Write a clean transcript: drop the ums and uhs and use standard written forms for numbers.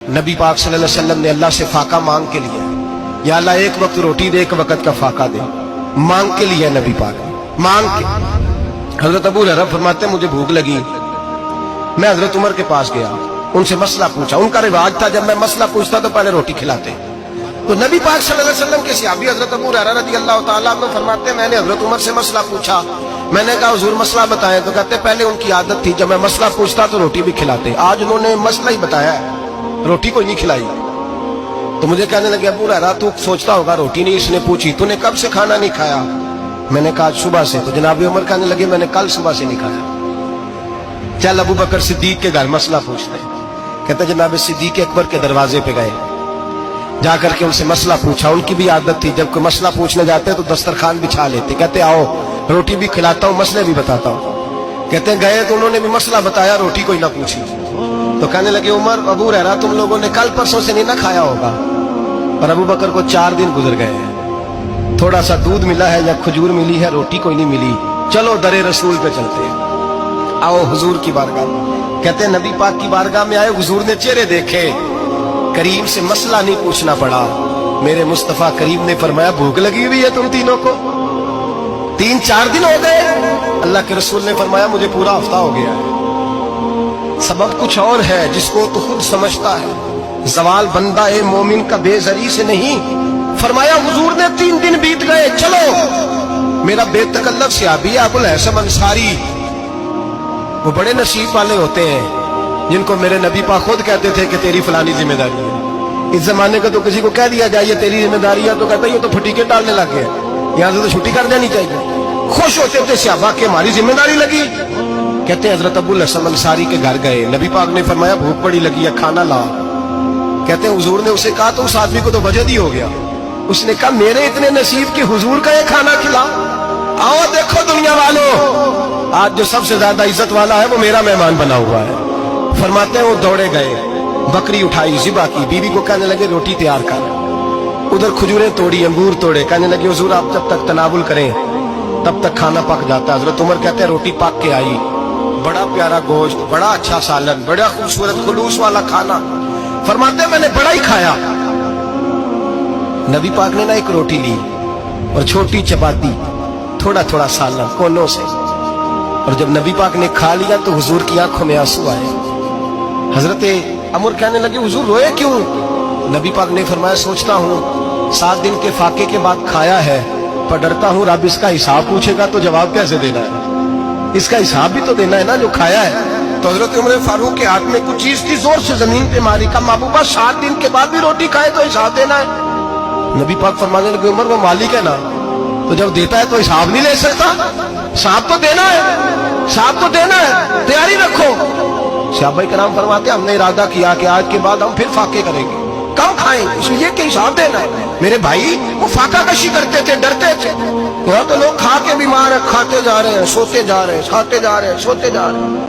نبی پاک صلی اللہ علیہ وسلم نے اللہ سے فاقہ مانگ کے لیا، یا اللہ ایک وقت روٹی دے، ایک وقت کا فاقہ دے، مانگ کے لیا نبی پاک مانگ کے۔ حضرت ابو ہریرہ فرماتے ہیں مجھے بھوک لگی، میں حضرت عمر کے پاس گیا، ان سے مسئلہ پوچھا۔ ان کا رواج تھا جب میں مسئلہ پوچھتا تو پہلے روٹی کھلاتے۔ تو نبی پاک صلی اللہ علیہ وسلم کے صحابی حضرت ابو ہریرہ رضی اللہ تعالیٰ عنہ فرماتے ہیں میں نے حضرت عمر سے مسئلہ پوچھا، میں نے کہا حضور مسئلہ بتائیں، تو کہتے پہلے ان کی عادت تھی جب میں مسئلہ پوچھتا تو روٹی بھی کھلاتے، آج انہوں نے مسئلہ ہی بتایا ہے، روٹی کوئی نہیں کھلائی۔ تو مجھے کہنے لگے ابو ہریرہ تو سوچتا ہوگا روٹی نہیں اس نے پوچھی، تو نے کب سے کھانا نہیں کھایا؟ میں نے کہا صبح سے۔ تو جناب عمر کہنے لگے میں نے کل صبح سے نہیں کھایا، چل ابو بکر صدیق کے گھر مسئلہ پوچھتے ہیں۔ کہتے جناب صدیق اکبر کے دروازے پہ گئے، جا کر کے ان سے مسئلہ پوچھا۔ ان کی بھی عادت تھی جب کوئی مسئلہ پوچھنے جاتے تو دسترخوان بچھا لیتے، کہتے آؤ روٹی بھی کھلاتا ہوں مسئلے بھی بتاتا ہوں۔ کہتے ہیں گئے تو انہوں نے بھی مسئلہ بتایا، روٹی کوئی نہ پوچھی۔ تو کہنے لگے عمر ابو ہریرہ تم لوگوں نے کل پرسوں سے نہیں نہ کھایا ہوگا۔ اور ابو بکر کو 4 دن گزر گئے ہیں، تھوڑا سا دودھ ملا ہے یا کھجور ملی ہے، روٹی کوئی نہیں ملی، چلو در رسول پہ چلتے ہیں، آؤ حضور کی بارگاہ۔ کہتے ہیں نبی پاک کی بارگاہ میں آئے، حضور نے چہرے دیکھے، کریم سے مسئلہ نہیں پوچھنا پڑا۔ میرے مصطفیٰ کریم نے فرمایا بھوک لگی ہوئی ہے تم تینوں کو، 3-4 دن ہو گئے۔ اللہ کے رسول نے فرمایا مجھے پورا ہفتہ ہو گیا ہے۔ سبب کچھ اور ہے جس کو تو خود سمجھتا ہے، زوال بندہ اے مومن کا بے زری سے نہیں۔ فرمایا حضور نے 3 دن بیت گئے، چلو۔ میرا بے تکلف صحابی ابو الحسن انصاری، وہ بڑے نصیب والے ہوتے ہیں جن کو میرے نبی پاک خود کہتے تھے کہ تیری فلانی ذمہ داری ہے۔ اس زمانے کا تو کسی کو کہہ دیا جائے یہ تیری ذمہ داری ہے تو کہتا ہے یہ تو پھٹیکے ڈالنے لگ گئے، یہاں سے تو چھٹی کر جانی چاہیے۔ خوش ہوتے تھے صحابہ کہ ہماری ذمہ داری لگی۔ کہتے ہیں حضرت ابو الحسن انصاری کے گھر گئے، نبی پاک نے فرمایا بھوک بڑی لگی ہے کھانا لا۔ کہتے ہیں حضور نے اسے کہا تو اس آدمی کو تو وجد ہی ہو گیا، اس نے کہا میرے اتنے نصیب کہ حضور کا یہ کھانا کھلا۔ آؤ دیکھو دنیا والوں، آج جو سب سے زیادہ عزت والا ہے وہ میرا مہمان بنا ہوا ہے۔ فرماتے ہیں وہ دوڑے گئے، بکری اٹھائی ذبح کی، بیوی کو کہنے لگے روٹی تیار کر، ادھر کھجوریں توڑی، انگور توڑے، کہنے لگے حضور آپ جب تک تناول کریں تب تک کھانا پک جاتا ہے۔ حضرت عمر کہتے ہیں روٹی پک کے آئی، بڑا پیارا گوشت، بڑا اچھا سالن، بڑا خوبصورت خلوص والا کھانا۔ فرماتے ہیں میں نے بڑا ہی کھایا۔ نبی پاک نے نہ ایک روٹی لی اور چھوٹی چپاتی، تھوڑا تھوڑا سالن کونوں سے، اور جب نبی پاک نے کھا لیا تو حضور کی آنکھوں میں آنسو آئے۔ حضرت عمر کہنے لگے حضور روئے کیوں؟ نبی پاک نے فرمایا سوچتا ہوں 7 دن کے فاقے کے بعد کھایا ہے، پر ڈرتا ہوں رب اس کا حساب پوچھے گا تو جواب کیسے دینا ہے، اس کا حساب بھی تو دینا ہے نا جو کھایا ہے۔ تو حضرت عمر فاروق کے ہاتھ میں کچھ چیز تھی، زور سے زمین پہ ماری، کہا محبوبہ 7 دن کے بعد بھی روٹی کھائے تو حساب دینا ہے۔ نبی پاک فرمانے لگے عمر وہ مالک ہے نا، تو جب دیتا ہے تو حساب نہیں لے سکتا، حساب تو دینا ہے، حساب تو دینا ہے، تیاری رکھو۔ صحابہ کرام فرماتے ہیں ہم نے ارادہ کیا کہ آج کے بعد ہم پھر فاقے کریں گے، کم کھائیں گے، اس لیے کہ حساب دینا ہے۔ میرے بھائی وہ فاقہ کشی کرتے تھے، ڈرتے تھے، یہاں تو لوگ کھا کے بیمار ہیں، کھاتے جا رہے ہیں، سوتے جا رہے ہیں، کھاتے جا رہے ہیں، سوتے جا رہے ہیں۔